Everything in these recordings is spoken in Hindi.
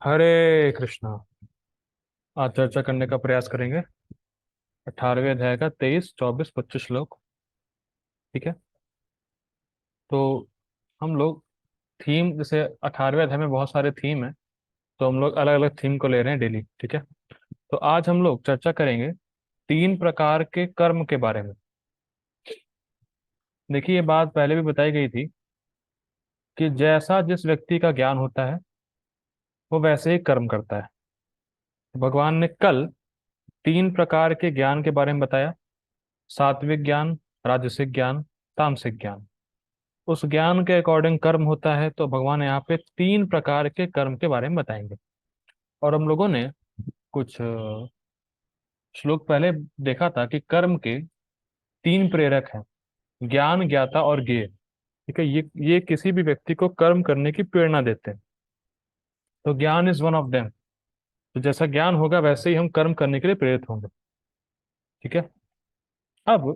हरे कृष्णा। आज चर्चा करने का प्रयास करेंगे 18वें अध्याय का 23, 24, 25 श्लोक। ठीक है। तो हम लोग थीम, जैसे 18वें अध्याय में बहुत सारे थीम है, तो हम लोग अलग अलग थीम को ले रहे हैं डेली। ठीक है। तो आज हम लोग चर्चा करेंगे 3 प्रकार के कर्म के बारे में। देखिए, ये बात पहले भी बताई गई थी कि जैसा जिस व्यक्ति का ज्ञान होता है वो वैसे ही कर्म करता है। भगवान ने कल 3 प्रकार के ज्ञान के बारे में बताया: सात्विक ज्ञान, राजसिक ज्ञान, तामसिक ज्ञान। उस ज्ञान के अकॉर्डिंग कर्म होता है, तो भगवान यहाँ पे 3 प्रकार के कर्म के बारे में बताएंगे। और हम लोगों ने कुछ श्लोक पहले देखा था कि कर्म के 3 प्रेरक हैं: ज्ञान, ज्ञाता और ज्ञेय। ठीक है। ये किसी भी व्यक्ति को कर्म करने की प्रेरणा देते हैं। तो ज्ञान इज वन ऑफ देम। तो जैसा ज्ञान होगा वैसे ही हम कर्म करने के लिए प्रेरित होंगे। ठीक है। अब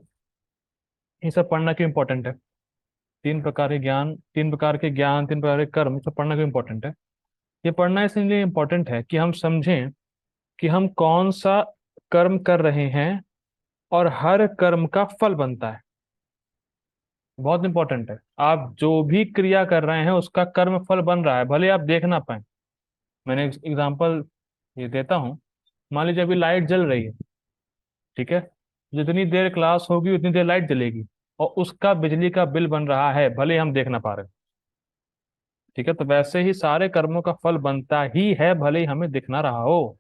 ये सब पढ़ना क्यों इंपॉर्टेंट है? 3 प्रकार के ज्ञान, 3 प्रकार के ज्ञान, 3 प्रकार के कर्म, सब पढ़ना क्यों इंपॉर्टेंट है? ये पढ़ना इसलिए इंपॉर्टेंट है कि हम समझें कि हम कौन सा कर्म कर रहे हैं और हर कर्म का फल बनता है। बहुत इंपॉर्टेंट है। आप जो भी क्रिया कर रहे हैं उसका कर्म फल बन रहा है, भले आप देख ना पाए। मैंने एग्जांपल ये देता हूँ। मान लीजिए अभी लाइट जल रही है। ठीक है। जितनी देर क्लास होगी उतनी देर लाइट जलेगी, और उसका बिजली का बिल बन रहा है, भले हम देख ना पा रहे। ठीक है। तो वैसे ही सारे कर्मों का फल बनता ही है, भले ही हमें दिख ना रहा हो।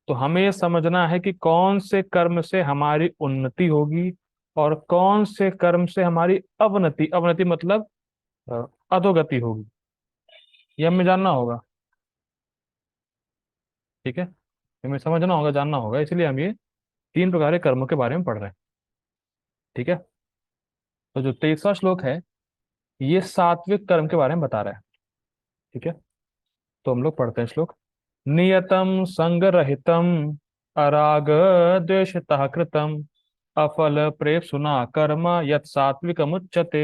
तो हमें ये समझना है कि कौन से कर्म से हमारी उन्नति होगी और कौन से कर्म से हमारी अवनति, अवनति मतलब अ, अधोगति होगी। ये हमें जानना होगा। ठीक है। हमें समझना होगा, जानना होगा, इसलिए हम ये 3 प्रकार के कर्मों के बारे में पढ़ रहे हैं। ठीक है। तो जो 23वां श्लोक है, ये सात्विक कर्म के बारे में बता रहा है। ठीक है। तो हम लोग पढ़ते हैं श्लोक। नियतम संगरहितम अराग द्वेषतः कृतम अफल प्रेप्सुना कर्म यत् सात्विकमुच्यते।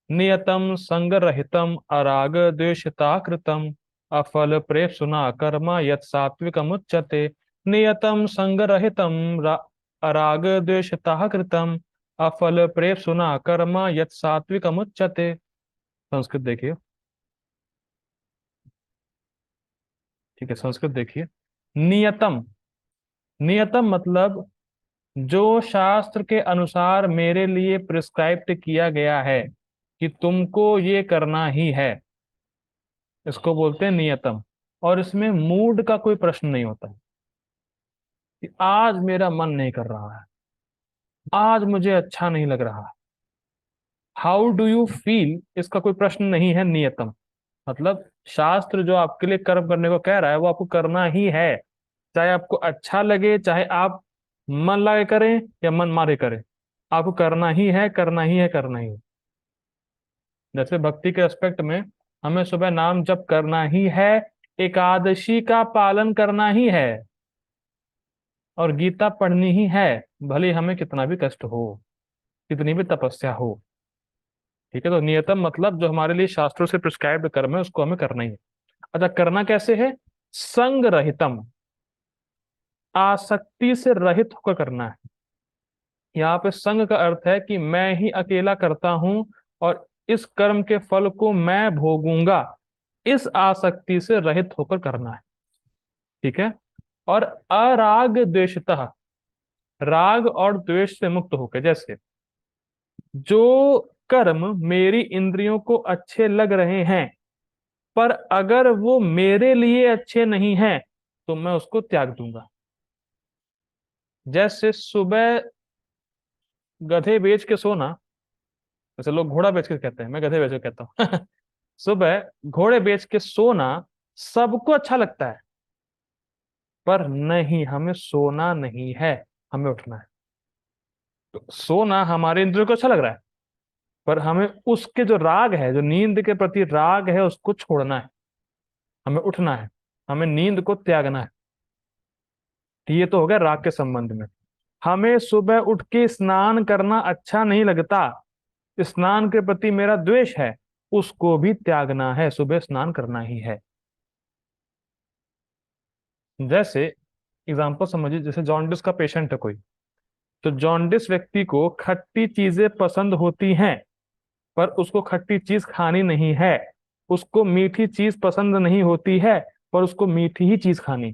नियतम संगरहितम अराग द्वेषतः कृतम अफल प्रेप्सुना कर्म यत् सात्विकमुच्यते। नियतम संगरहितम अराग द्वेषतः कृतम अफल प्रेप्सुना कर्म यत् सात्विकमुच्यते। संस्कृत देखिए। ठीक है, संस्कृत देखिए। नियतम, नियतम मतलब जो शास्त्र के अनुसार मेरे लिए प्रिस्क्राइब्ड किया गया है कि तुमको ये करना ही है, इसको बोलते हैं नियतम। और इसमें मूड का कोई प्रश्न नहीं होता है कि आज मेरा मन नहीं कर रहा है, आज मुझे अच्छा नहीं लग रहा, हाउ डू यू फील, इसका कोई प्रश्न नहीं है। नियतम मतलब शास्त्र जो आपके लिए कर्म करने को कह रहा है वो आपको करना ही है, चाहे आपको अच्छा लगे, चाहे आप मन लगे करें या मन मारे करें, आपको करना ही है, करना ही है, करना ही है। जैसे भक्ति के एस्पेक्ट में हमें सुबह नाम जप करना ही है, एकादशी का पालन करना ही है, और गीता पढ़नी ही है, भले हमें कितना भी कष्ट हो, कितनी भी तपस्या हो। ठीक है। तो नियतम मतलब जो हमारे लिए शास्त्रों से प्रिस्क्राइब्ड कर्म है उसको हमें करना ही है। अच्छा, करना कैसे है? संग रहितम, आसक्ति से रहित होकर करना है। यहाँ पे संग का अर्थ है कि मैं ही अकेला करता हूं और इस कर्म के फल को मैं भोगूंगा, इस आसक्ति से रहित होकर करना है। ठीक है। और अराग द्वेषतः, राग और द्वेष से मुक्त होकर, जैसे जो कर्म मेरी इंद्रियों को अच्छे लग रहे हैं पर अगर वो मेरे लिए अच्छे नहीं हैं तो मैं उसको त्याग दूंगा। जैसे सुबह गधे बेच के सोना, जैसे लोग घोड़ा बेच के कहते हैं, मैं गधे बेच के कहता हूँ सुबह घोड़े बेच के सोना सबको अच्छा लगता है, पर नहीं, हमें सोना नहीं है, हमें उठना है। तो सोना हमारे इंद्रियों को अच्छा लग रहा है, पर हमें उसके जो राग है, जो नींद के प्रति राग है, उसको छोड़ना है, हमें उठना है, हमें नींद को त्यागना है। तो ये तो हो गया राग के संबंध में। हमें सुबह उठ के स्नान करना अच्छा नहीं लगता, स्नान के प्रति मेरा द्वेष है, उसको भी त्यागना है, सुबह स्नान करना ही है। जैसे एग्जाम्पल समझिए, जैसे जॉन्डिस का पेशेंट है कोई, तो जॉन्डिस व्यक्ति को खट्टी चीजें पसंद होती हैं, पर उसको खट्टी चीज खानी नहीं है। उसको मीठी चीज पसंद नहीं होती है, पर उसको मीठी ही चीज खानी।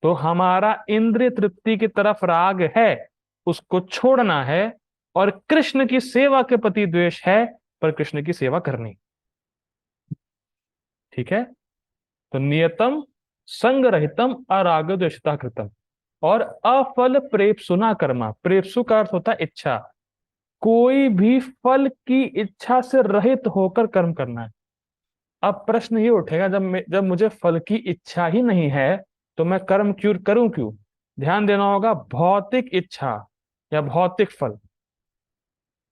तो हमारा इंद्रिय तृप्ति की तरफ राग है, उसको छोड़ना है। और कृष्ण की सेवा के प्रति द्वेष है, पर कृष्ण की सेवा करनी। ठीक है। तो नियतम संग रहितम अराग द्वेषता कृतम। और अफल प्रेप्सुना कर्मा, प्रेप्सु का अर्थ होता है इच्छा। कोई भी फल की इच्छा से रहित होकर कर्म करना है। अब प्रश्न ये उठेगा, जब मुझे फल की इच्छा ही नहीं है, तो मैं कर्म क्यों करूं क्यों? ध्यान देना होगा, भौतिक इच्छा या भौतिक फल।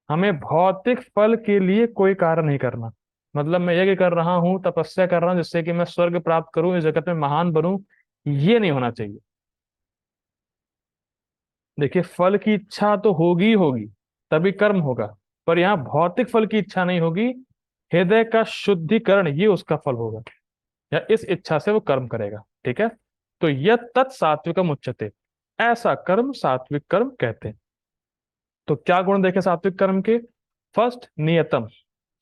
हमें भौतिक फल के लिए कोई कार्य नहीं करना। मतलब मैं यज्ञ कर रहा हूं, तपस्या कर रहा हूं जिससे कि मैं स्वर्ग प्राप्त करूं, इस जगत में महान बनूं, ये नहीं होना चाहिए। देखिए, फल की इच्छा तो होगी ही होगी, तभी कर्म होगा। पर यहाँ भौतिक फल की इच्छा नहीं होगी, हृदय का शुद्धिकरण ये उसका फल होगा, या इस इच्छा से वो कर्म करेगा। ठीक है। तो यह तत् सात्विकम उच्यते, ऐसा कर्म सात्विक कर्म कहते हैं। तो क्या गुण देखे सात्विक कर्म के? फर्स्ट, नियतम,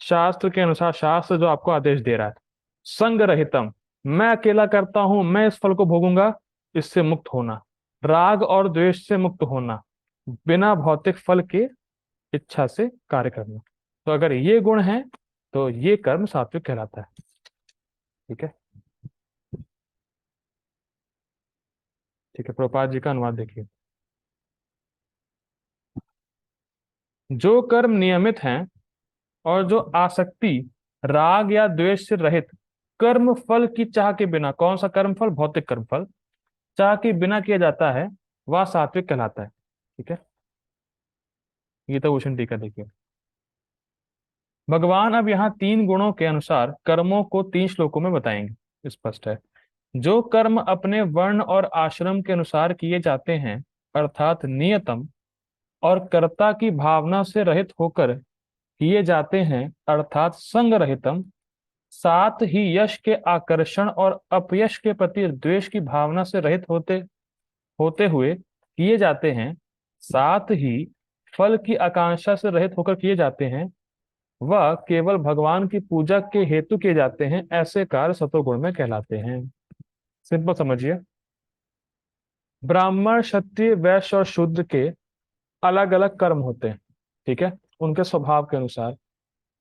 शास्त्र के अनुसार, शास्त्र जो आपको आदेश दे रहा है। संग रहितम, मैं अकेला करता हूं, मैं इस फल को भोगूंगा, इससे मुक्त होना। राग और द्वेष से मुक्त होना, बिना भौतिक फल के इच्छा से कार्य करना। तो अगर ये गुण है, तो ये कर्म सात्विक कहलाता है। ठीक है। ठीक है, प्रभुपाद जी का अनुवाद देखिए। जो कर्म नियमित हैं और जो आसक्ति, राग या द्वेष से रहित, कर्म फल की चाह के बिना, कौन सा कर्म फल? भौतिक कर्म फल चाह के बिना किया जाता है, वह सात्विक कहलाता है। ठीक है। गीता भूषण टीका देखिए। भगवान अब यहाँ तीन गुणों के अनुसार कर्मों को तीन श्लोकों में बताएंगे। स्पष्ट है। जो कर्म अपने वर्ण और आश्रम के अनुसार किए जाते हैं, अर्थात नियतम, और कर्ता की भावना से रहित होकर किए जाते हैं, अर्थात संग रहितम, साथ ही यश के आकर्षण और अपयश के प्रति द्वेष की भावना से रहित होते होते हुए किए जाते हैं, साथ ही फल की आकांक्षा से रहित होकर किए जाते हैं, वह केवल भगवान की पूजा के हेतु किए जाते हैं, ऐसे कार्य सतोगुण में कहलाते हैं। सिंपल समझिए। ब्राह्मण, क्षत्रिय, वैश्य और शूद्र के अलग अलग कर्म होते हैं। ठीक है, उनके स्वभाव के अनुसार।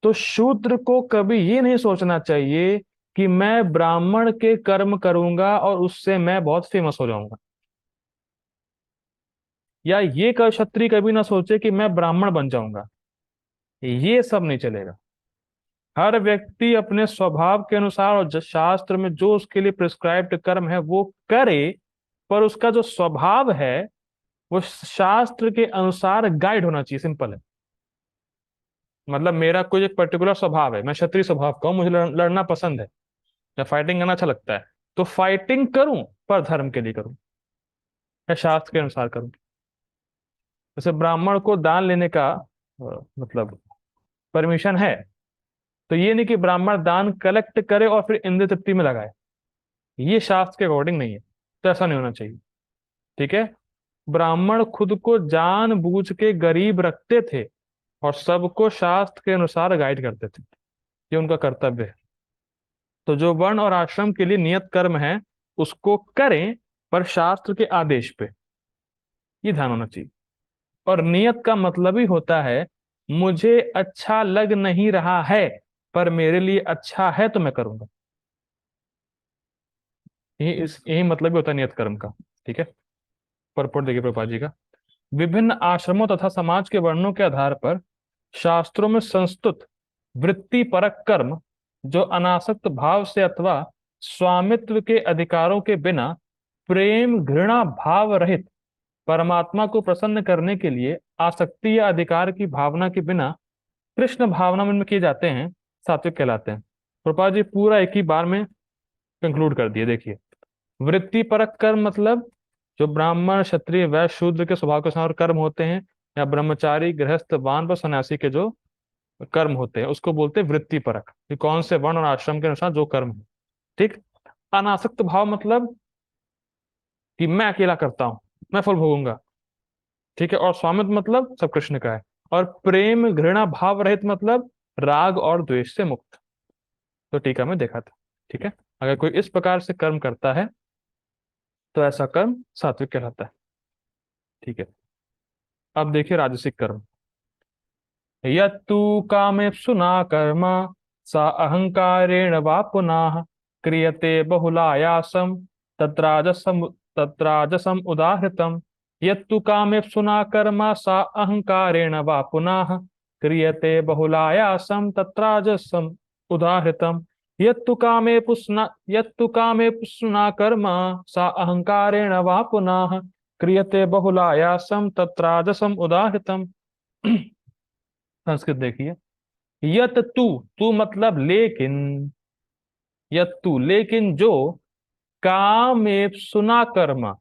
तो शूद्र को कभी ये नहीं सोचना चाहिए कि मैं ब्राह्मण के कर्म करूंगा और उससे मैं बहुत फेमस हो जाऊंगा। या ये क्षत्रिय कभी ना सोचे कि मैं ब्राह्मण बन जाऊंगा। ये सब नहीं चलेगा। हर व्यक्ति अपने स्वभाव के अनुसार और शास्त्र में जो उसके लिए प्रिस्क्राइब्ड कर्म है वो करे, पर उसका जो स्वभाव है वो शास्त्र के अनुसार गाइड होना चाहिए। सिंपल है। मतलब मेरा कोई एक पर्टिकुलर स्वभाव है, मैं क्षत्रिय स्वभाव का हूं, मुझे लड़ना पसंद है या फाइटिंग करना अच्छा लगता है, तो फाइटिंग करूं, पर धर्म के लिए करूं, या शास्त्र के अनुसार करूं। जैसे ब्राह्मण को दान लेने का मतलब परमिशन है, तो ये नहीं कि ब्राह्मण दान कलेक्ट करे और फिर इंद्र तृप्ति में लगाए, ये शास्त्र के अकॉर्डिंग नहीं है। तो ऐसा नहीं होना चाहिए। ठीक है। ब्राह्मण खुद को जानबूझ के गरीब रखते थे और सबको शास्त्र के अनुसार गाइड करते थे, ये उनका कर्तव्य है। तो जो वर्ण और आश्रम के लिए नियत कर्म है, उसको करें, पर शास्त्र के आदेश पे, ये ध्यान होना चाहिए। और नियत का मतलब ही होता है, मुझे अच्छा लग नहीं रहा है, पर मेरे लिए अच्छा है तो मैं करूंगा। यही मतलब ही होता है नियत कर्म का। ठीक है। परपट देखिए प्रभुपाद जी का। विभिन्न आश्रमों तथा समाज के वर्णों के आधार पर शास्त्रों में संस्तुत वृत्ति परक कर्म, जो अनासक्त भाव से अथवा स्वामित्व के अधिकारों के बिना प्रेम घृणा भाव रहित परमात्मा को प्रसन्न करने के लिए आसक्ति या अधिकार की भावना के बिना कृष्ण भावना में किए जाते हैं, सात्विक कहलाते हैं। प्रभुपाद जी पूरा एक ही बार में कंक्लूड कर दिए। देखिए, वृत्ति परक कर्म मतलब जो ब्राह्मण, क्षत्रिय, वैश्य, शूद्र के स्वभाव के अनुसार कर्म होते हैं, या ब्रह्मचारी, गृहस्थ, वानप्रस्थ, सन्यासी के जो कर्म होते हैं, उसको बोलते हैं वृत्ति परक, कि कौन से वर्ण और आश्रम के अनुसार जो कर्म है। ठीक। अनासक्त भाव मतलब कि मैं अकेला करता हूं, मैं फल भोगूंगा। ठीक है। और स्वामित्व मतलब सब कृष्ण का है। और प्रेम घृणा भाव रहित मतलब राग और द्वेष से मुक्त। तो टीका में देखा था। ठीक है। अगर कोई इस प्रकार से कर्म करता है तो ऐसा कर्म सात्विक कहलाता है। ठीक है। अब देखिए राजसिक कर्म। यत्तु कामेप्सुना कर्म सा अहंकारेण वा पुनः क्रियते बहुलायासम तत्राजसम तत्राजसम उदाहृतम। यत्तु कामेप्सुना कर्म सा अहंकारेण वा पुनः क्रियते बहुलायासम तत्राजसम उदाहृतम। यत्तु कामे पुस्ना कर्म सा अहंकारेण वा पुनः क्रियते बहुलायासम तत्राजसम उदाहृतम। संस्कृत देखिए। यत तू, तू मतलब लेकिन, यत तू लेकिन जो, कामेप्सुना कर्म,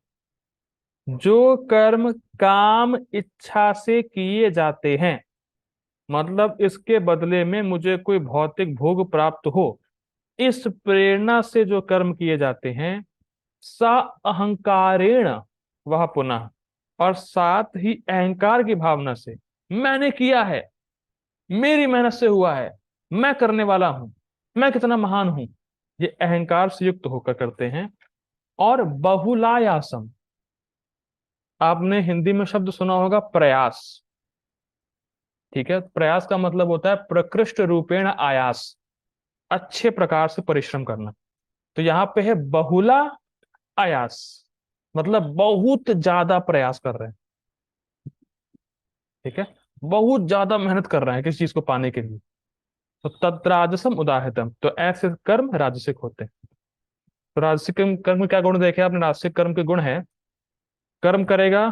जो कर्म काम इच्छा से किए जाते हैं, मतलब इसके बदले में मुझे कोई भौतिक भोग प्राप्त हो, इस प्रेरणा से जो कर्म किए जाते हैं, सा अहंकारेण, वह पुनः, और साथ ही अहंकार की भावना से, मैंने किया है, मेरी मेहनत से हुआ है, मैं करने वाला हूं, मैं कितना महान हूं, ये अहंकार से युक्त होकर करते हैं। और बहुलायासम, आपने हिंदी में शब्द सुना होगा प्रयास। ठीक है। प्रयास का मतलब होता है प्रकृष्ट रूपेण आयास, अच्छे प्रकार से परिश्रम करना। तो यहाँ पे है बहुला आयास, मतलब बहुत ज्यादा प्रयास कर रहे हैं। ठीक है। बहुत ज्यादा मेहनत कर रहे हैं किसी चीज को पाने के लिए। तो तत्राजसम उदाहृतम, तो ऐसे कर्म राजसिक होते हैं। तो राजसिक कर्म कर्म में क्या गुण देखे आपने? राजसिक कर्म के गुण है, कर्म करेगा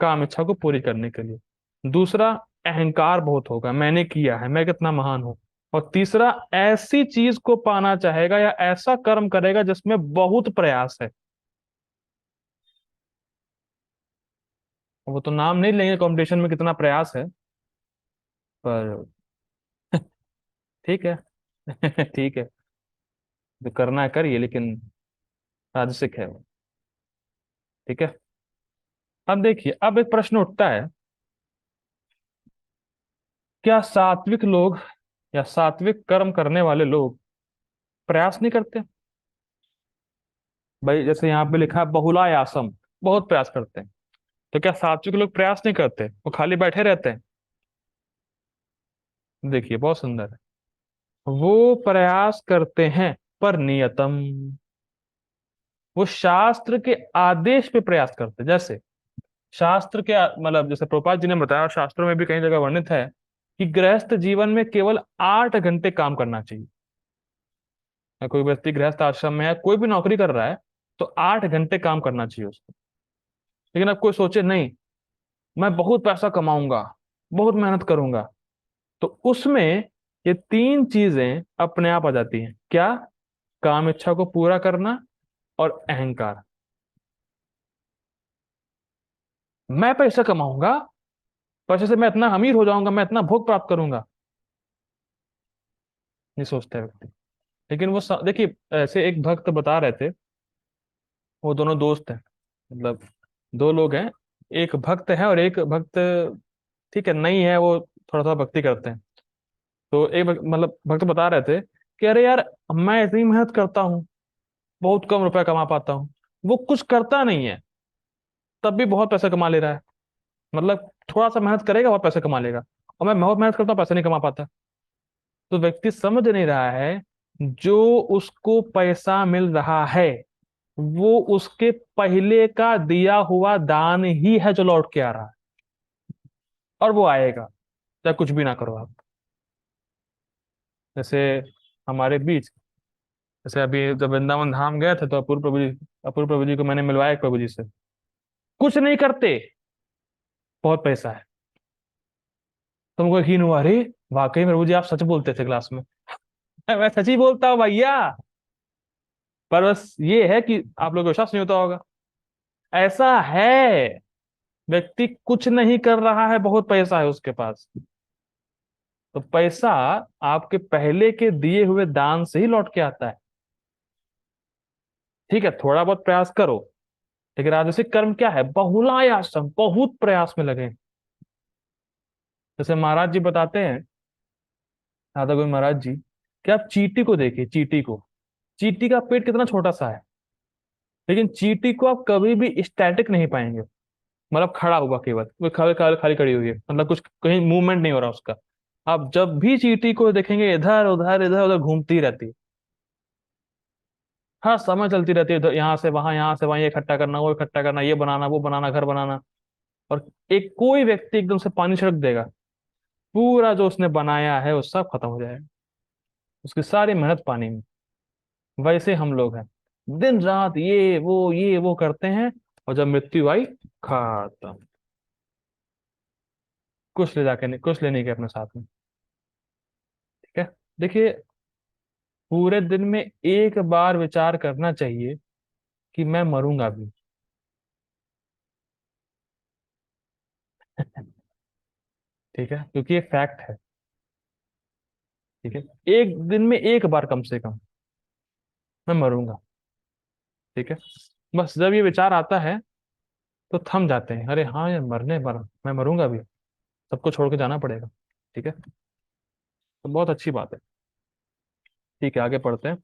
काम इच्छा को पूरी करने के लिए। दूसरा, अहंकार बहुत होगा, मैंने किया है, मैं कितना महान हूं। और तीसरा, ऐसी चीज को पाना चाहेगा या ऐसा कर्म करेगा जिसमें बहुत प्रयास है। वो तो नाम नहीं लेंगे कंपटीशन में कितना प्रयास है, पर ठीक है। ठीक है, जो करना है करिए, लेकिन राजसिक है वो। ठीक है। अब देखिए, अब एक प्रश्न उठता है, क्या सात्विक लोग या सात्विक कर्म करने वाले लोग प्रयास नहीं करते? भाई जैसे यहाँ पे लिखा है बहुलायासम, बहुत प्रयास करते हैं। तो क्या सात्विक लोग प्रयास नहीं करते, वो खाली बैठे रहते हैं? देखिए बहुत सुंदर है, वो प्रयास करते हैं पर नियतम, वो शास्त्र के आदेश पे प्रयास करते हैं। जैसे शास्त्र के मतलब जैसे प्रभुपाद जी ने बताया, और शास्त्रों में भी कई जगह वर्णित है कि गृहस्थ जीवन में केवल 8 घंटे काम करना चाहिए। या कोई व्यक्ति गृहस्थ आश्रम में है, कोई भी नौकरी कर रहा है, तो 8 घंटे काम करना चाहिए उसको। लेकिन अब कोई सोचे नहीं, मैं बहुत पैसा कमाऊंगा, बहुत मेहनत करूंगा, तो उसमें ये 3 चीजें अपने आप आ जाती हैं। क्या? काम इच्छा को पूरा करना और अहंकार। मैं पैसा कमाऊंगा, पैसे से मैं इतना अमीर हो जाऊंगा, मैं इतना भोग प्राप्त करूंगा, नहीं सोचता है व्यक्ति। लेकिन वो देखिए, ऐसे एक भक्त बता रहे थे, वो दोनों दोस्त हैं, मतलब 2 लोग हैं, एक भक्त है और एक भक्त, ठीक है, नहीं है, वो थोड़ा थोड़ा भक्ति करते हैं। तो एक मतलब भक्त बता रहे थे कि अरे यार, मैं इतनी मेहनत करता हूँ, बहुत कम रुपया कमा पाता हूँ। वो कुछ करता नहीं है, तब भी बहुत पैसा कमा ले रहा है। मतलब थोड़ा सा मेहनत करेगा बहुत पैसा कमा लेगा, और मैं बहुत मेहनत करता हूँ, पैसा नहीं कमा पाता। तो व्यक्ति समझ नहीं रहा है, जो उसको पैसा मिल रहा है वो उसके पहले का दिया हुआ दान ही है जो लौट के आ रहा है, और वो आएगा चाहे कुछ भी ना करो आप। जैसे हमारे बीच, जैसे अभी जब वृंदावन धाम गए थे, तो अपूर्व प्रभु जी को मैंने मिलवाया एक प्रभु जी से, कुछ नहीं करते, बहुत पैसा है। तुमको यकीन हुआ? अरे वाकई में प्रभु जी आप सच बोलते थे क्लास में। मैं सच ही बोलता हूँ भैया, पर बस ये है कि आप लोगों को विश्वास नहीं होता होगा। ऐसा है, व्यक्ति कुछ नहीं कर रहा है, बहुत पैसा है उसके पास। तो पैसा आपके पहले के दिए हुए दान से ही लौट के आता है। ठीक है, थोड़ा बहुत प्रयास करो, लेकिन राजसिक कर्म क्या है? बहुलायासम, बहुत प्रयास में लगे। जैसे महाराज जी बताते हैं, दादा गोविंद महाराज जी, कि आप चींटी को देखिए, चींटी को, चींटी का पेट कितना छोटा सा है, लेकिन चींटी को आप कभी भी स्टैटिक नहीं पाएंगे, मतलब खड़ा हुआ केवल, वो खाली खाली खाली खड़ी हुई है, मतलब कुछ कहीं मूवमेंट नहीं हो रहा उसका। आप जब भी चींटी को देखेंगे इधर उधर घूमती रहती है। हाँ, समय चलती रहती है, यहाँ से वहां, यहाँ से वहां, ये इकट्ठा करना, वो इकट्ठा करना, ये बनाना, वो बनाना, घर बनाना। और एक कोई व्यक्ति एकदम से पानी छिड़क देगा, पूरा जो उसने बनाया है वो सब खत्म हो जाएगा, उसकी सारी मेहनत पानी में। वैसे हम लोग हैं, दिन रात ये वो करते हैं, और जब मृत्यु आई, खत्म। कुछ ले जाके नहीं, कुछ लेने के अपने साथ में। ठीक है। देखिए, पूरे दिन में एक बार विचार करना चाहिए कि मैं मरूंगा भी। ठीक है, क्योंकि ये फैक्ट है। ठीक है, एक दिन में एक बार कम से कम मैं मरूंगा। ठीक है, बस जब ये विचार आता है तो थम जाते हैं, अरे हाँ यार, मरने पर मैं मरूंगा भी, सबको छोड़ के जाना पड़ेगा। ठीक है, तो बहुत अच्छी बात है। ठीक है, आगे पढ़ते हैं।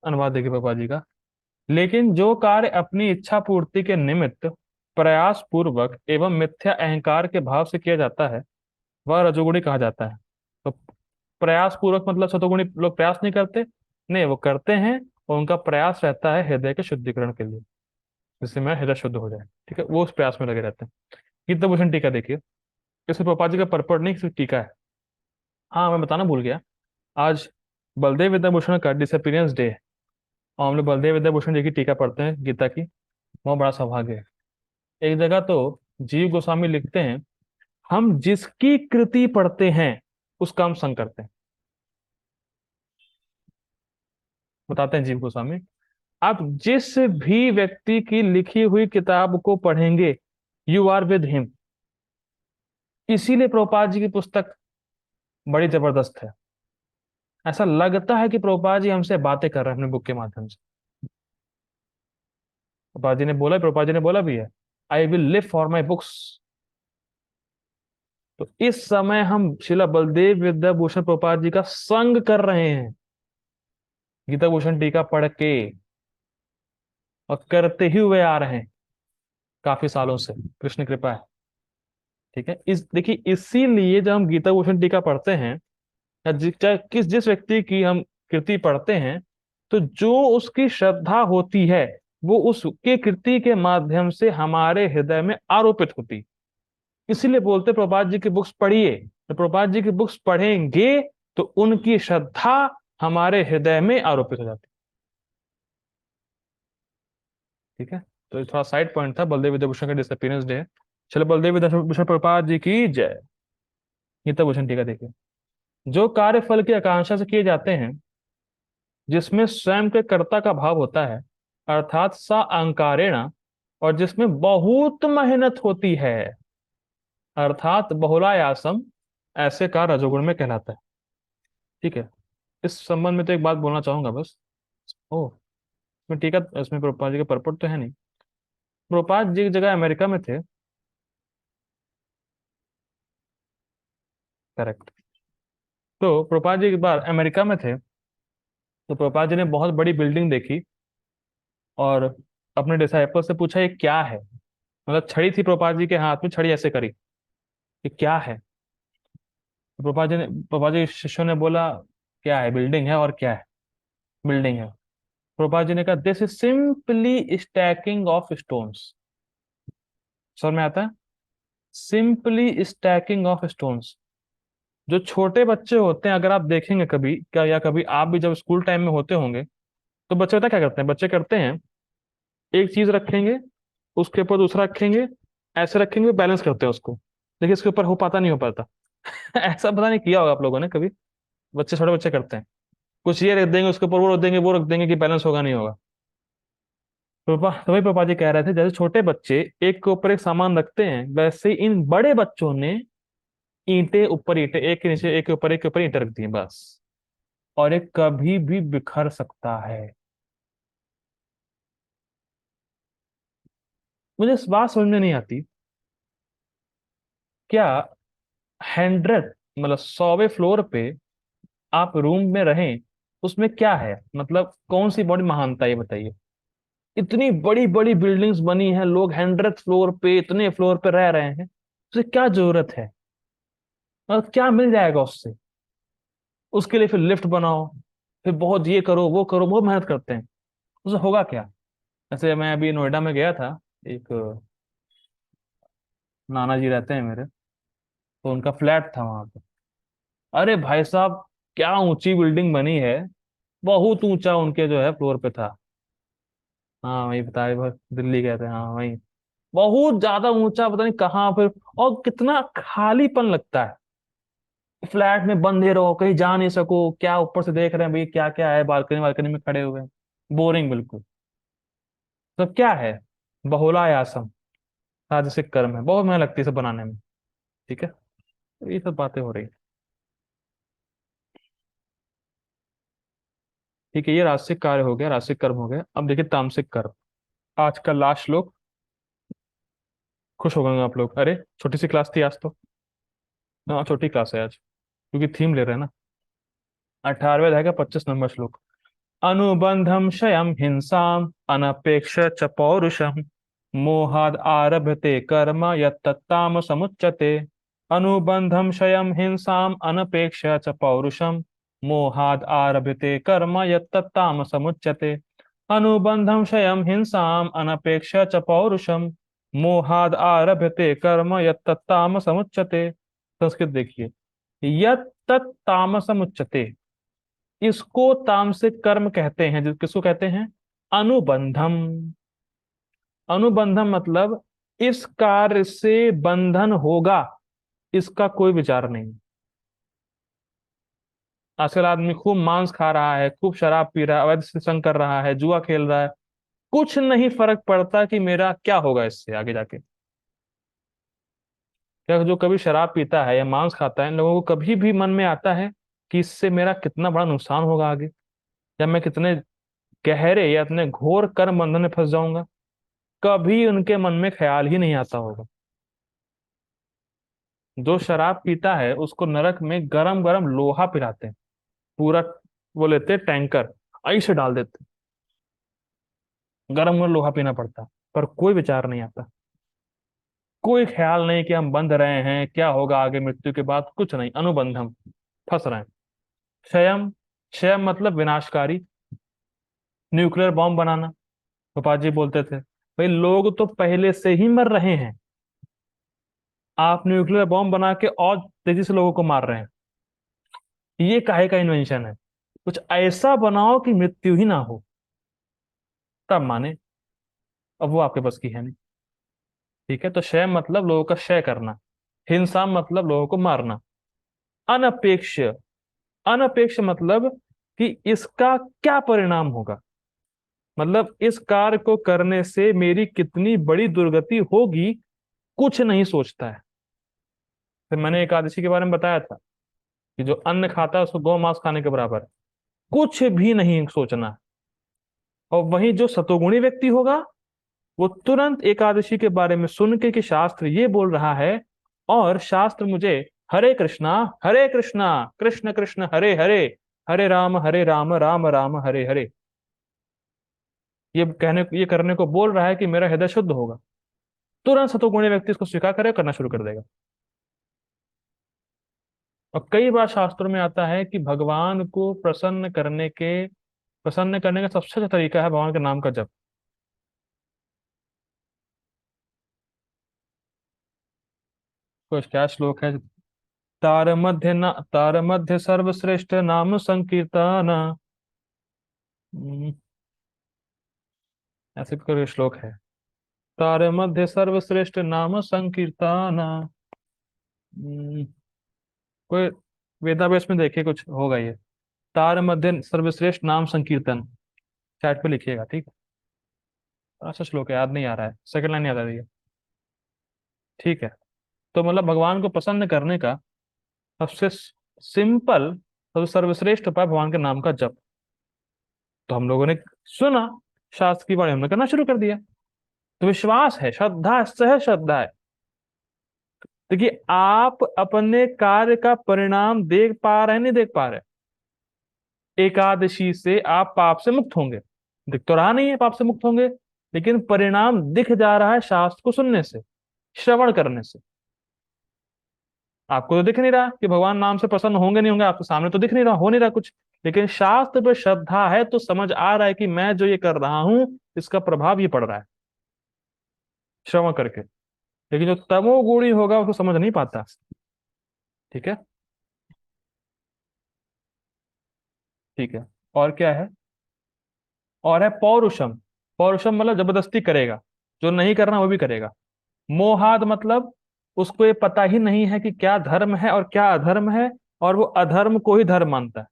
अनुवाद देखिए पापा जी का। लेकिन जो कार्य अपनी इच्छा पूर्ति के निमित्त प्रयास पूर्वक एवं मिथ्या अहंकार के भाव से किया जाता है, वह रजोगुणी कहा जाता है। तो प्रयास पूर्वक मतलब सतोगुणी लोग प्रयास नहीं करते, नहीं वो करते हैं, और उनका प्रयास रहता है हृदय के शुद्धिकरण के लिए, जिससे मेरा हृदय शुद्ध हो जाए। ठीक है, वो उस प्रयास में लगे रहते हैं। गीताभूषण टीका देखिए, इसमें पापा जी का परपट नहीं, सिर्फ टीका है। हाँ, मैं बताना भूल गया, आज बलदेव विद्याभूषण का डिसअपीयरेंस डे है, और हम लोग बलदेव विद्याभूषण जी की टीका पढ़ते हैं गीता की। बहुत बड़ा सौभाग्य है। एक जगह तो जीव गोस्वामी लिखते हैं, हम जिसकी कृति पढ़ते हैं उसका हम संग करते हैं। बताते हैं जीव गोस्वामी, आप जिस भी व्यक्ति की लिखी हुई किताब को पढ़ेंगे, यू आर विद हिम। इसीलिए प्रभुपाद जी की पुस्तक बड़ी जबरदस्त है। ऐसा लगता है कि प्रभुपाद जी हमसे बातें कर रहे हैं अपने बुक के माध्यम से। प्रभुपाद जी ने बोला भी है, I will live for my books. तो इस समय हम शिला बलदेव विद्याभूषण प्रभुपाद जी का संग कर रहे हैं, गीता भूषण टीका पढ़ के, और करते ही हुए आ रहे हैं काफी सालों से, कृष्ण कृपा है। ठीक है, इस देखिए, इसीलिए जब हम गीता भूषण टीका पढ़ते हैं, या चाहे जिस व्यक्ति की हम कृति पढ़ते हैं, तो जो उसकी श्रद्धा होती है वो उसके कृति के माध्यम से हमारे हृदय में आरोपित होती। इसीलिए बोलते प्रभुपाद जी की बुक्स पढ़िए, तो प्रभुपाद जी की बुक्स पढ़ेंगे तो उनकी श्रद्धा हमारे हृदय में आरोपित हो जाती। ठीक है, तो ये थोड़ा साइड पॉइंट था बलदेव विद्याभूषण का डिसअपीयरेंस डे। चलो, बलदेव विद्याभूषण प्रभुपाद जी की जय। गीता भूषण टीका देखिए, जो कार्य फल की आकांक्षा से किए जाते हैं, जिसमें स्वयं के कर्ता का भाव होता है, अर्थात सा अहंकारेण, और जिसमें बहुत मेहनत होती है, अर्थात बहुलायासम, ऐसे का रजोगुण में कहलाता है। ठीक है, इस संबंध में तो एक बात बोलना चाहूंगा बस। ओ, इसमें टीका, इसमें प्रभुपाद जी का परपट तो है नहीं। प्रभुपाद जी एक जगह अमेरिका में थे। करेक्ट। तो प्रभुपाद जी एक बार अमेरिका में थे, तो प्रभुपाद जी ने बहुत बड़ी बिल्डिंग देखी, और अपने डिसाइपल से पूछा ये क्या है। मतलब छड़ी थी प्रभुपाद जी के हाथ में, छड़ी ऐसे करी, ये क्या है? तो प्रभुपाद जी के शिष्यों ने बोला, क्या है? बिल्डिंग है, और क्या है? बिल्डिंग है। प्रभुपाद जी ने कहा, this is simply stacking of stones. समझ में आता है? Simply stacking of stones. जो छोटे बच्चे होते हैं, अगर आप देखेंगे कभी क्या, या कभी आप भी जब स्कूल टाइम में होते होंगे, तो बच्चे पता क्या करते हैं? बच्चे करते हैं, एक चीज रखेंगे, उसके ऊपर दूसरा रखेंगे, ऐसे रखेंगे, बैलेंस करते हैं उसको, लेकिन इसके ऊपर हो पाता नहीं, हो पाता। ऐसा पता नहीं किया होगा आप लोगों ने कभी? बच्चे, छोटे बच्चे करते हैं, कुछ ये रख देंगे, उसके ऊपर वो रख देंगे, वो रख देंगे, कि बैलेंस होगा नहीं होगा। तो वही पापा जी कह रहे थे, जैसे छोटे बच्चे एक के ऊपर एक सामान रखते हैं, वैसे ही इन बड़े बच्चों ने ईंटें ऊपर ईंटें, एक के नीचे एक के ऊपर ईंटें रख दी हैं, बस। और ये कभी भी बिखर सकता है। मुझे इस बात समझ में नहीं आती, क्या 100 मतलब 100वें फ्लोर पे आप रूम में रहें, उसमें क्या है, मतलब कौन सी बड़ी महानता है ये बताइए। इतनी बड़ी बड़ी बिल्डिंग्स बनी है, लोग 100th फ्लोर पे इतने फ्लोर पे रह रहे हैं, उसे क्या जरूरत है, मतलब क्या मिल जाएगा उससे। उसके लिए फिर लिफ्ट बनाओ, फिर बहुत ये करो वो करो, बहुत मेहनत करते हैं, उसे होगा क्या। जैसे मैं अभी नोएडा में गया था, एक नाना जी रहते हैं मेरे, तो उनका फ्लैट था वहां पे। अरे भाई साहब, क्या ऊंची बिल्डिंग बनी है, बहुत ऊंचा उनके जो है फ्लोर पे था। हाँ वही बताए, बस दिल्ली गए थे, हाँ वही। बहुत ज्यादा ऊंचा, पता नहीं कहाँ फिर। और कितना खालीपन लगता है, फ्लैट में बंधे रहो, कहीं जा नहीं सको, क्या ऊपर से देख रहे हैं भाई क्या क्या है, बालकनी बालकनी में खड़े हुए हैं, बोरिंग बिल्कुल। तो क्या है, बहुला आयासम, राजसिक कर्म है, बहुत मेहनत लगती है सब बनाने में। ठीक है, तो ये सब बातें हो रही हैं। ठीक है, ये राजसिक कार्य हो गया, राजसिक कर्म हो गया। अब देखिए तामसिक कर्म। आज का लास्ट श्लोक, खुश हो गए आप लोग। अरे छोटी सी क्लास थी आज तो। हाँ छोटी क्लास है आज, क्योंकि थीम ले रहे हैं ना। 18वें अध्याय का 25 नंबर श्लोक। अनुबंधम क्षयम हिंसाम अनपेक्ष च पौरुषम मोहाद आरभते कर्म यत्तत्ताम समुच्यते। अनुबंधम क्षयम हिंसाम अनपेक्ष च पौरुषम मोहाद आरभते कर्म यत्तत्ताम समुच्यते। अनुबंधम क्षयम हिंसाम अनपेक्ष च पौरुषम मोहाद आरभते कर्म यत्तत्ताम समुच्यते। संस्कृत देखिए, यत्तत्ताम समुच्यते, इसको तामसिक कर्म कहते हैं। जो किसको कहते हैं, अनुबंधम। अनुबंधम मतलब इस कार्य से बंधन होगा, इसका कोई विचार नहीं। आजकल आदमी खूब मांस खा रहा है, खूब शराब पी रहा है, अवैध संग कर रहा है, जुआ खेल रहा है, कुछ नहीं फर्क पड़ता कि मेरा क्या होगा इससे आगे जाके। क्या जो कभी शराब पीता है या मांस खाता है, इन लोगों को कभी भी मन में आता है कि इससे मेरा कितना बड़ा नुकसान होगा आगे, या मैं कितने गहरे या इतने घोर कर्म बंधन में फंस जाऊंगा। कभी उनके मन में ख्याल ही नहीं आता होगा। जो शराब पीता है उसको नरक में गरम गरम लोहा पिलाते हैं, पूरा वो लेते हैं टैंकर, ऐसे डाल देते हैं, गरम गरम लोहा पीना पड़ता है। पर कोई विचार नहीं आता, कोई ख्याल नहीं कि हम बंध रहे हैं, क्या होगा आगे मृत्यु के बाद, कुछ नहीं, अनुबंधम, फंस रहे हैं। क्षयम, क्षय मतलब विनाशकारी, न्यूक्लियर बॉम्ब बनाना। गोपाल जी बोलते थे भाई लोग तो पहले से ही मर रहे हैं, आप न्यूक्लियर बॉम्ब बना के और तेजी से लोगों को मार रहे हैं, ये काहे का इन्वेंशन है। कुछ ऐसा बनाओ कि मृत्यु ही ना हो, तब माने। अब वो आपके बस की है नहीं। ठीक है, तो क्षय मतलब लोगों का क्षय करना, हिंसा मतलब लोगों को मारना। अनपेक्ष, अनपेक्ष मतलब कि इसका क्या परिणाम होगा, मतलब इस कार्य को करने से मेरी कितनी बड़ी दुर्गति होगी, कुछ नहीं सोचता है। फिर मैंने एकादशी के बारे में बताया था कि जो अन्न खाता है उसको गौ मांस खाने के बराबर है। कुछ भी नहीं सोचना। और वहीं जो सतोगुणी व्यक्ति होगा, वो तुरंत एकादशी के बारे में सुन के कि शास्त्र ये बोल रहा है, और शास्त्र मुझे हरे कृष्णा कृष्ण कृष्ण हरे हरे, हरे राम राम राम हरे हरे, ये करने को बोल रहा है कि मेरा हृदय शुद्ध होगा, तुरंत सतोगुणी व्यक्ति इसको स्वीकार करे, करना शुरू कर देगा। और कई बार शास्त्रों में आता है कि भगवान को प्रसन्न करने का सबसे अच्छा तरीका है भगवान के नाम का जप। कुछ क्या श्लोक है, तार मध्य सर्वश्रेष्ठ नाम संकीर्तन। हम्म, ऐसे कोई श्लोक है, तार मध्य सर्वश्रेष्ठ नाम संकीर्तन। हम्म, कोई वेदाभ्यास में देखिए कुछ होगा ये, तार मध्य सर्वश्रेष्ठ नाम संकीर्तन। चैट पे लिखिएगा, ठीक है। अच्छा श्लोक है, याद नहीं आ रहा है, सेकंड लाइन याद आ रही है। ठीक है, तो मतलब भगवान को प्रसन्न करने का सबसे सिंपल तो सर्वश्रेष्ठ उपाय भगवान के नाम का जप। तो हम लोगों ने सुना शास्त्र की वाणी, हमने करना शुरू कर दिया। तो विश्वास है, श्रद्धा है, सहज श्रद्धा है। देखिए, आप अपने कार्य का परिणाम देख पा रहे हैं, नहीं देख पा रहे? एकादशी से आप पाप से मुक्त होंगे, दिख तो रहा नहीं है पाप से मुक्त होंगे, लेकिन परिणाम दिख जा रहा है शास्त्र को सुनने से, श्रवण करने से। आपको तो दिख नहीं रहा कि भगवान नाम से प्रसन्न होंगे नहीं होंगे, आपके सामने तो दिख नहीं रहा, हो नहीं रहा कुछ, लेकिन शास्त्र पे श्रद्धा है तो समझ आ रहा है कि मैं जो ये कर रहा हूं इसका प्रभाव ये पड़ रहा है श्रवण करके। लेकिन जो तमोगुणी होगा उसको समझ नहीं पाता। ठीक है। ठीक है। और क्या है? और है पौरुषम। पौरुषम मतलब जबरदस्ती करेगा, जो नहीं करना वो भी करेगा। मोहाद मतलब उसको ये पता ही नहीं है कि क्या धर्म है और क्या अधर्म है, और वो अधर्म को ही धर्म मानता है।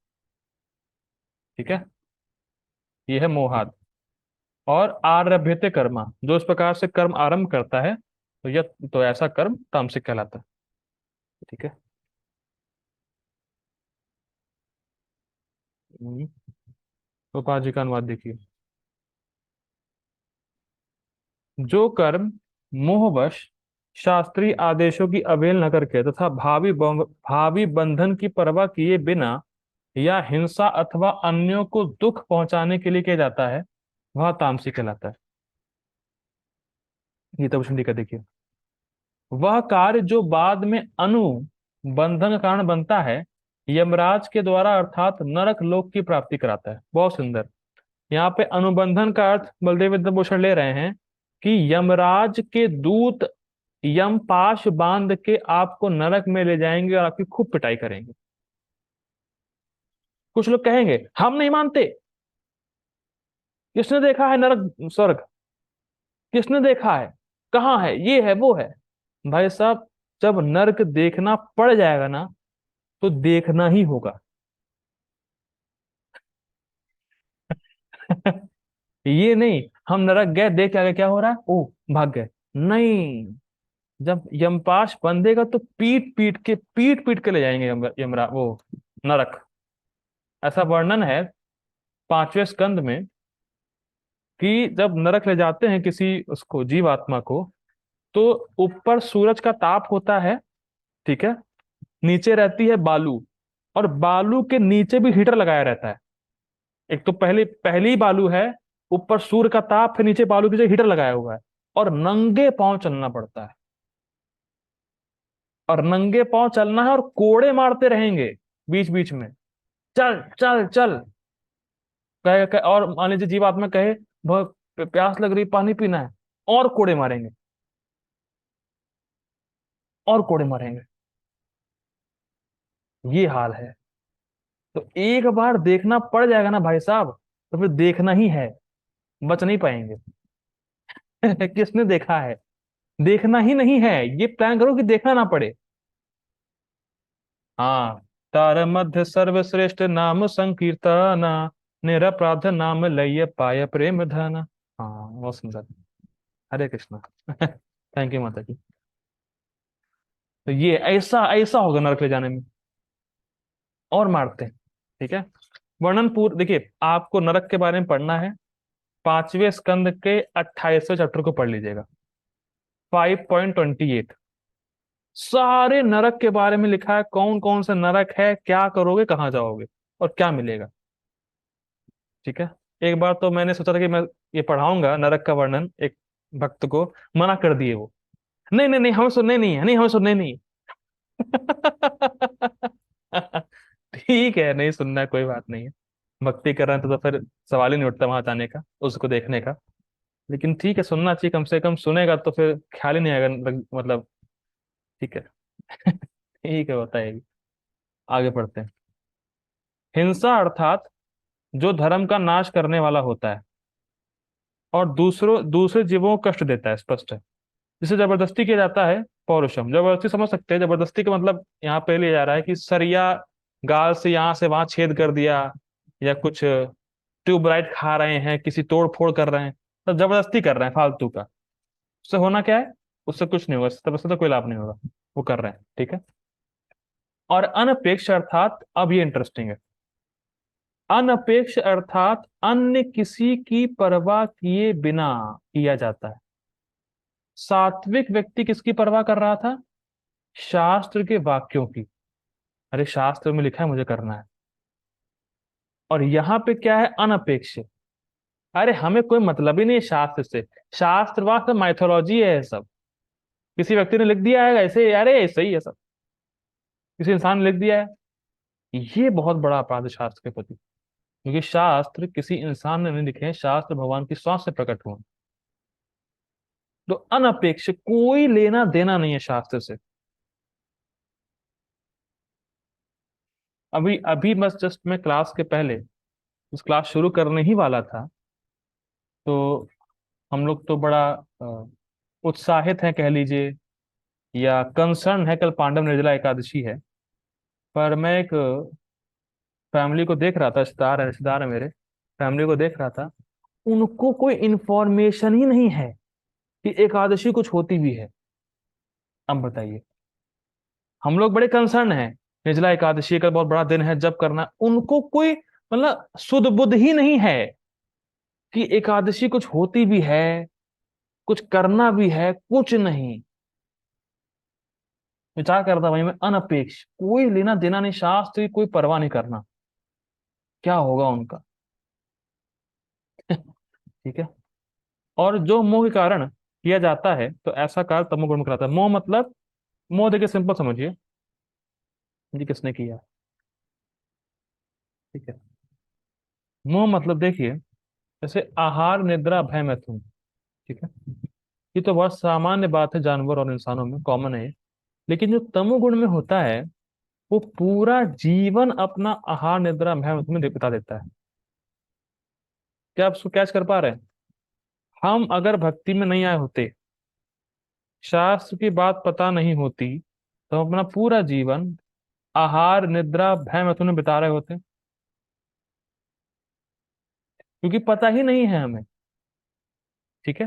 ठीक है। ये है मोहाद। और आरभ्यते कर्मा, जो इस प्रकार से कर्म आरंभ करता है तो यह, तो ऐसा कर्म तामसिक कहलाता है। ठीक है। उपाधि का अनुवाद देखिए। जो कर्म मोहवश शास्त्रीय आदेशों की अवहेलना करके तथा भावी बंधन की परवाह किए बिना या हिंसा अथवा अन्यों को दुख पहुंचाने के लिए किया जाता है, वह तामसिक कहलाता है। ये तब का देखिए। वह कार्य जो बाद में अनुबंधन का कारण बनता है, यमराज के द्वारा अर्थात नरक लोक की प्राप्ति कराता है। बहुत सुंदर। यहाँ पे अनुबंधन का अर्थ बलदेव विद्याभूषण ले रहे हैं कि यमराज के दूत यम पाश बांध के आपको नरक में ले जाएंगे और आपकी खूब पिटाई करेंगे। कुछ लोग कहेंगे हम नहीं मानते, किसने देखा है नरक स्वर्ग, किसने देखा है, कहाँ है, ये है वो है। भाई साहब, जब नर्क देखना पड़ जाएगा ना तो देखना ही होगा। ये नहीं हम नरक गए देख के आगे क्या हो रहा है, ओ भाग गए, नहीं। जब यमपाश बंधेगा तो पीट पीट के ले जाएंगे यमरा वो नरक। ऐसा वर्णन है 5वें स्कंद में कि जब नरक ले जाते हैं किसी उसको जीवात्मा को, तो ऊपर सूरज का ताप होता है, ठीक है, नीचे रहती है बालू, और बालू के नीचे भी हीटर लगाया रहता है। एक तो पहली पहली बालू है, ऊपर सूर्य का ताप, फिर नीचे बालू के नीचे हीटर लगाया हुआ है, और नंगे पांव चलना पड़ता है। और नंगे पांव चलना है और कोड़े मारते रहेंगे बीच बीच में, चल चल चल। और मान लीजिए जीवात्मा कहे बहुत प्यास लग रही, पानी पीना है, और कोड़े मारेंगे, और कोड़े मारेंगे। ये हाल है। तो एक बार देखना पड़ जाएगा ना भाई साहब, तो फिर देखना ही है, बच नहीं पाएंगे। किसने देखा है? देखना ही नहीं है, ये प्लान करो कि देखना ना पड़े। हाँ। तार मध्य सर्वश्रेष्ठ नाम संकीर्तना, निरपराध नाम लय पाय प्रेम धन। हाँ, बहुत सुंदर। हरे कृष्णा। थैंक यू माता जी। तो ये ऐसा ऐसा होगा नरक ले जाने में, और मारते हैं। ठीक है। वर्णन पूर्ण देखिए, आपको नरक के बारे में पढ़ना है, 5वें स्कंद के 28वें चैप्टर को पढ़ लीजिएगा, 5.28। सारे नरक के बारे में लिखा है, कौन कौन सा नरक है, क्या करोगे, कहाँ जाओगे, और क्या मिलेगा। ठीक है। एक बार तो मैंने सोचा था कि मैं ये पढ़ाऊंगा नरक का वर्णन एक भक्त को, मना कर दिए वो, नहीं नहीं नहीं हमें सुनने नहीं है, नहीं हमें सुनने नहीं है। ठीक है, नहीं सुनना है, कोई बात नहीं है। भक्ति कर रहे हैं तो फिर सवाल ही नहीं उठता वहां जाने का, उसको देखने का। लेकिन ठीक है, सुनना चाहिए, कम से कम सुनेगा तो फिर ख्याल ही नहीं आएगा, मतलब। ठीक है। ठीक है, बताइए। आगे पढ़ते हैं। हिंसा अर्थात जो धर्म का नाश करने वाला होता है और दूसरों दूसरे जीवों को कष्ट देता है, स्पष्ट है। जिसे जबरदस्ती किया जाता है, पौरुषम। जबरदस्ती समझ सकते हैं, जबरदस्ती का मतलब यहाँ पे लिया जा रहा है कि सरिया गाल से यहाँ से वहां छेद कर दिया, या कुछ ट्यूबलाइट खा रहे हैं, किसी तोड़ फोड़ कर रहे हैं, तो जबरदस्ती कर रहे हैं फालतू का। उससे होना क्या है? उससे कुछ नहीं होगा, उससे तो कोई लाभ नहीं होगा, वो कर रहे हैं। ठीक है। और अनपेक्ष अर्थात, अब ये इंटरेस्टिंग है, अनपेक्ष अर्थात अन्य किसी की परवाह किए बिना किया जाता है। सात्विक व्यक्ति किसकी परवाह कर रहा था? शास्त्र के वाक्यों की। अरे शास्त्र में लिखा है मुझे करना है। और यहाँ पे क्या है? अनपेक्ष। अरे हमें कोई मतलब ही नहीं है शास्त्र से। शास्त्र वास्त्र माइथोलॉजी है ये सब। किसी व्यक्ति ने लिख दिया है ऐसे, अरे ऐसे ही है सब, किसी इंसान ने लिख दिया है। ये बहुत बड़ा अपराध है शास्त्र के प्रति, क्योंकि शास्त्र किसी इंसान ने नहीं लिखे हैं, शास्त्र भगवान की श्वास से प्रकट हुए हैं। तो अनपेक्ष, कोई लेना देना नहीं है शास्त्र से। अभी अभी बस जस्ट मैं क्लास के पहले, उस क्लास शुरू करने ही वाला था, तो हम लोग तो बड़ा उत्साहित हैं कह लीजिए, या कंसर्न है, कल पांडव निर्जला एकादशी है। पर मैं एक फैमिली को देख रहा था, रिश्तेदार है मेरे, फैमिली को देख रहा था, उनको कोई इंफॉर्मेशन ही नहीं है कि एकादशी कुछ होती भी है। अब बताइए, हम लोग बड़े कंसर्न हैं, निर्जला एकादशी का बहुत बड़ा दिन है, जब करना है। उनको कोई मतलब सुध बुध ही नहीं है कि एकादशी कुछ होती भी है, कुछ करना भी है, कुछ नहीं। विचार करता भाई मैं, अनपेक्ष, कोई लेना देना नहीं, शास्त्र की कोई परवाह नहीं करना, क्या होगा उनका? ठीक है। और जो मोह के कारण किया जाता है, तो ऐसा कार्य तमोगुण में कराता है। मोह मतलब, मोह देखिए सिंपल समझिए, जी किसने किया? ठीक है। मोह मतलब देखिए, जैसे आहार निद्रा भय मैथुन, ठीक है, ये तो बहुत सामान्य बात है, जानवर और इंसानों में कॉमन है। लेकिन जो तमोगुण में होता है, वो पूरा जीवन अपना आहार निद्रा भय मैथुन में बिता देता है। क्या आप उसको कैच कर पा रहे हैं? हम अगर भक्ति में नहीं आए होते, शास्त्र की बात पता नहीं होती, तो हम अपना पूरा जीवन आहार निद्रा भय मैथुन में बिता रहे होते, क्योंकि पता ही नहीं है हमें। ठीक है।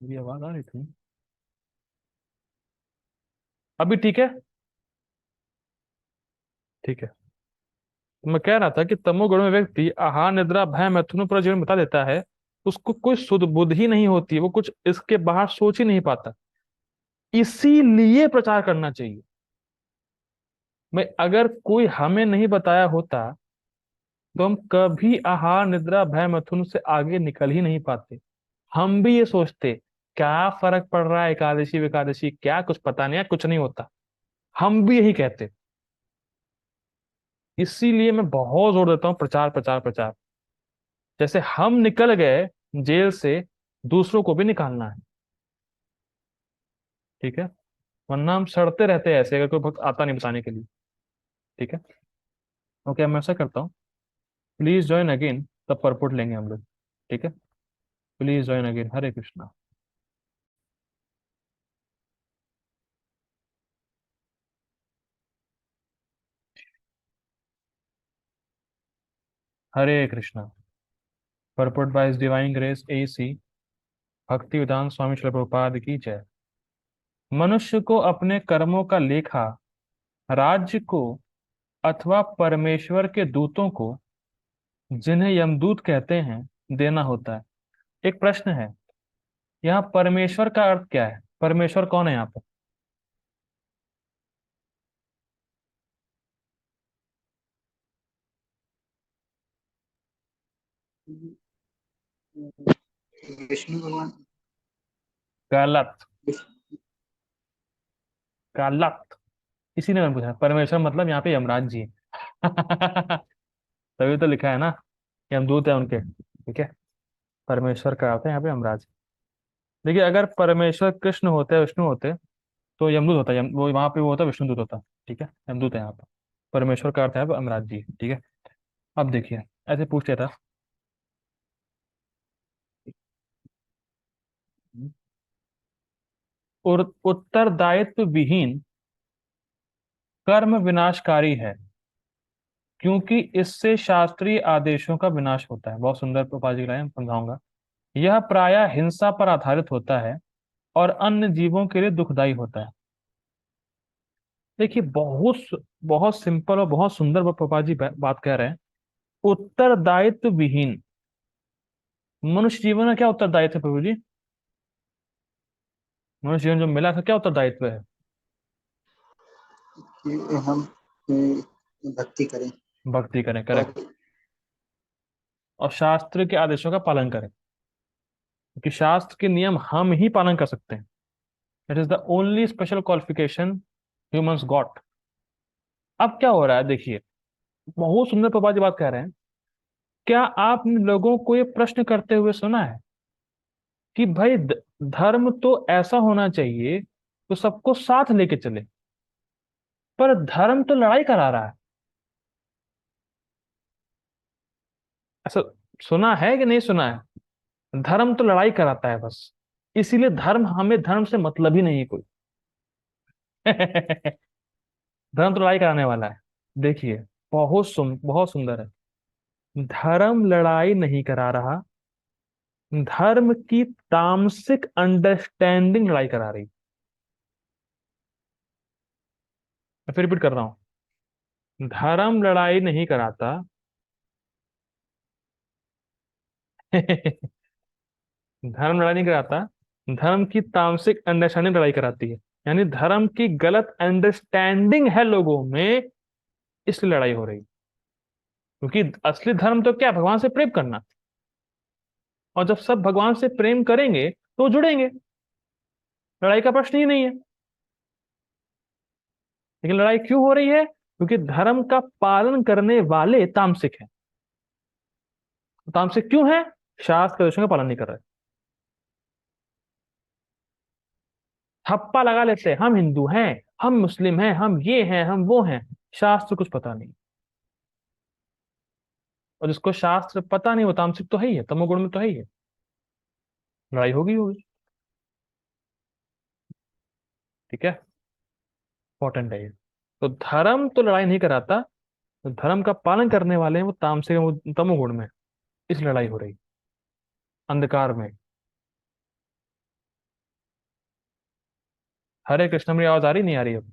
मेरी आवाज आ रही थी अभी? ठीक है। ठीक है। तो मैं कह रहा था कि तमोगुण में व्यक्ति आहार निद्रा भय मैथुन पूरा जीवन बता देता है, उसको कोई सुध बुध ही नहीं होती है, वो कुछ इसके बाहर सोच ही नहीं पाता। इसीलिए प्रचार करना चाहिए। मैं, अगर कोई हमें नहीं बताया होता, तो हम कभी आहार निद्रा भय मैथुन से आगे निकल ही नहीं पाते। हम भी ये सोचते, क्या फर्क पड़ रहा है, एकादशी विकादशी क्या, कुछ पता नहीं है, कुछ नहीं होता। हम भी यही कहते। इसीलिए मैं बहुत जोर देता हूँ, प्रचार प्रचार प्रचार। जैसे हम निकल गए जेल से, दूसरों को भी निकालना है। ठीक है। वरना हम सड़ते रहते हैं ऐसे, अगर कोई भक्त आता नहीं बताने के लिए। ठीक है। ओके, मैं ऐसा करता हूँ, प्लीज ज्वाइन अगेन, तब परपुट लेंगे हम लोग। ठीक है। Please join again. Hare Krishna. Hare Krishna. Purport by divine grace AC, भक्ति वेदांत स्वामी श्री प्रभुपाद की जय। मनुष्य को अपने कर्मों का लेखा राज्य को अथवा परमेश्वर के दूतों को, जिन्हें यमदूत कहते हैं, देना होता है। एक प्रश्न है, यहाँ परमेश्वर का अर्थ क्या है? परमेश्वर कौन है यहाँ पर? विष्णु भगवान। गलत। गलत। इसी ने मैंने पूछा, परमेश्वर मतलब यहाँ पे यमराज जी है। तभी तो लिखा है ना, यमदूत है उनके। ठीक है। परमेश्वर का अर्थ है यहाँ पे यमराज। देखिए, अगर परमेश्वर कृष्ण होते, विष्णु होते, तो यमदूत होता, वो वहां पे वो होता, विष्णुदूत होता। ठीक है। यमदूत है यहाँ पर। परमेश्वर का अर्थ है यमराज जी। ठीक है। अब देखिए, ऐसे पूछ लिया था। और उत्तरदायित्व विहीन कर्म विनाशकारी है, क्योंकि इससे शास्त्रीय आदेशों का विनाश होता है। बहुत सुंदर उपाधि लाइन समझाऊंगा। यह प्रायः हिंसा पर आधारित होता है और अन्य जीवों के लिए दुखदाई होता है। देखिए, बहुत सिंपल और बहुत सुंदर पापा जी बात कह रहे हैं। उत्तरदायित्व विहीन मनुष्य जीवन में क्या उत्तरदायित्व है प्रभु जी? मनुष्य जीवन जो मिला था, क्या उत्तरदायित्व है? कि हम भक्ति करें भक्ति करें, करेक्ट। और और शास्त्र के आदेशों का पालन करें, क्योंकि शास्त्र के नियम हम ही पालन कर सकते हैं। It is the only special qualification humans got. अब क्या हो रहा है देखिए, बहुत सुंदर प्रभा जी बात कह रहे हैं। क्या आपने लोगों को ये प्रश्न करते हुए सुना है कि भाई धर्म तो ऐसा होना चाहिए तो सबको साथ लेके चले, पर धर्म तो लड़ाई करा रहा है? ऐसा सुना है कि नहीं सुना है? धर्म तो लड़ाई कराता है बस, इसीलिए धर्म, हमें धर्म से मतलब ही नहीं है कोई। धर्म तो लड़ाई कराने वाला है। देखिए, बहुत सुंदर है। धर्म लड़ाई नहीं करा रहा, धर्म की तामसिक अंडरस्टैंडिंग लड़ाई करा रही। मैं फिर रिपीट कर रहा हूं, धर्म लड़ाई नहीं कराता। धर्म लड़ाई नहीं कराता, धर्म की तामसिक अंडरस्टैंडिंग लड़ाई कराती है। यानी धर्म की गलत अंडरस्टैंडिंग है लोगों में, इसलिए लड़ाई हो रही। क्योंकि असली धर्म तो क्या है? भगवान से प्रेम करना। और जब सब भगवान से प्रेम करेंगे तो वो जुड़ेंगे, लड़ाई का प्रश्न ही नहीं है। लेकिन लड़ाई क्यों हो रही है? क्योंकि धर्म का पालन करने वाले तामसिक हैं। तामसिक क्यों है? शास्त्र के आदेशों का पालन नहीं कर रहे। थप्पा लगा लेते हैं, हम हिंदू हैं, हम मुस्लिम हैं, हम ये हैं, हम वो हैं। शास्त्र कुछ पता नहीं। और जिसको शास्त्र पता नहीं वो तामसिक तो है ही है, तमोगुण में तो है ही है। लड़ाई होगी होगी। ठीक है, इंपॉर्टेंट है ये। तो धर्म तो लड़ाई नहीं कराता, तो धर्म का पालन करने वाले हैं वो तामसिक, वो तमोगुण में। इस लड़ाई हो रही, अंधकार में। हरे कृष्ण, मेरी आवाज आ रही नहीं आ रही अब?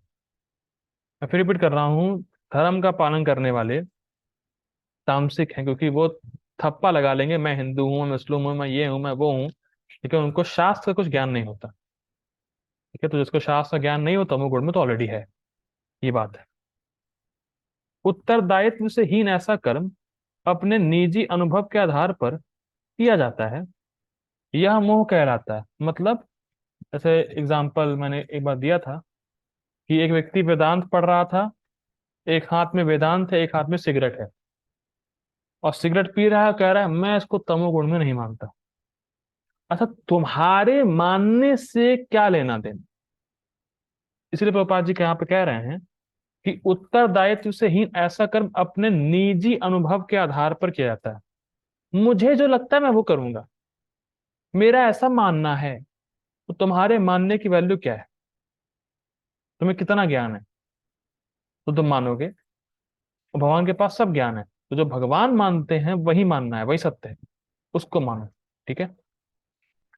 मैं फिर रिपीट कर रहा हूँ, धर्म का पालन करने वाले तामसिक हैं, क्योंकि वो थप्पा लगा लेंगे, मैं हिंदू हूँ, मैं मुस्लिम हूँ, मैं ये हूँ, मैं वो हूँ। ठीक है, उनको शास्त्र का कुछ ज्ञान नहीं होता। ठीक है, तो जिसको शास्त्र का ज्ञान नहीं होता वो गुण में तो ऑलरेडी है। ये बात है। उत्तरदायित्व से हीन ऐसा कर्म अपने निजी अनुभव के आधार पर किया जाता है, यह मोह कहलाता है। मतलब, जैसे एग्जाम्पल मैंने एक बार दिया था कि एक व्यक्ति वेदांत पढ़ रहा था, एक हाथ में वेदांत है, एक हाथ में सिगरेट है, और सिगरेट पी रहा है, कह रहा है मैं इसको तमोगुण में नहीं मानता। अच्छा, तुम्हारे मानने से क्या लेना देना? इसलिए प्रभुपाद जी के यहाँ पे कह रहे हैं कि उत्तरदायित्व से हीन ऐसा कर्म अपने निजी अनुभव के आधार पर किया जाता है। मुझे जो लगता है मैं वो करूंगा, मेरा ऐसा मानना है। तो तुम्हारे मानने की वैल्यू क्या है? तुम्हें कितना ज्ञान है तो तुम मानोगे? और भगवान के पास सब ज्ञान है, तो जो भगवान मानते हैं वही मानना है, वही सत्य है, उसको मानो। ठीक है।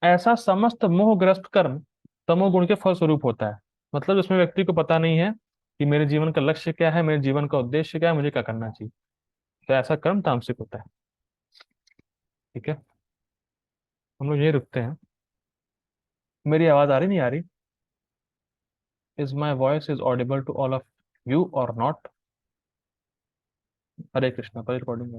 ऐसा समस्त मोहग्रस्त कर्म तमोगुण के फल स्वरूप होता है। मतलब जिसमें व्यक्ति को पता नहीं है कि मेरे जीवन का लक्ष्य क्या है, मेरे जीवन का उद्देश्य क्या है, मुझे क्या करना चाहिए, तो ऐसा कर्म तामसिक होता है। ठीक है, हम लोग यही रुकते हैं। मेरी आवाज आ रही नहीं आ रही? Is my voice is audible to all of you और नॉट? हरे कृष्णा, पर रिकॉर्डिंग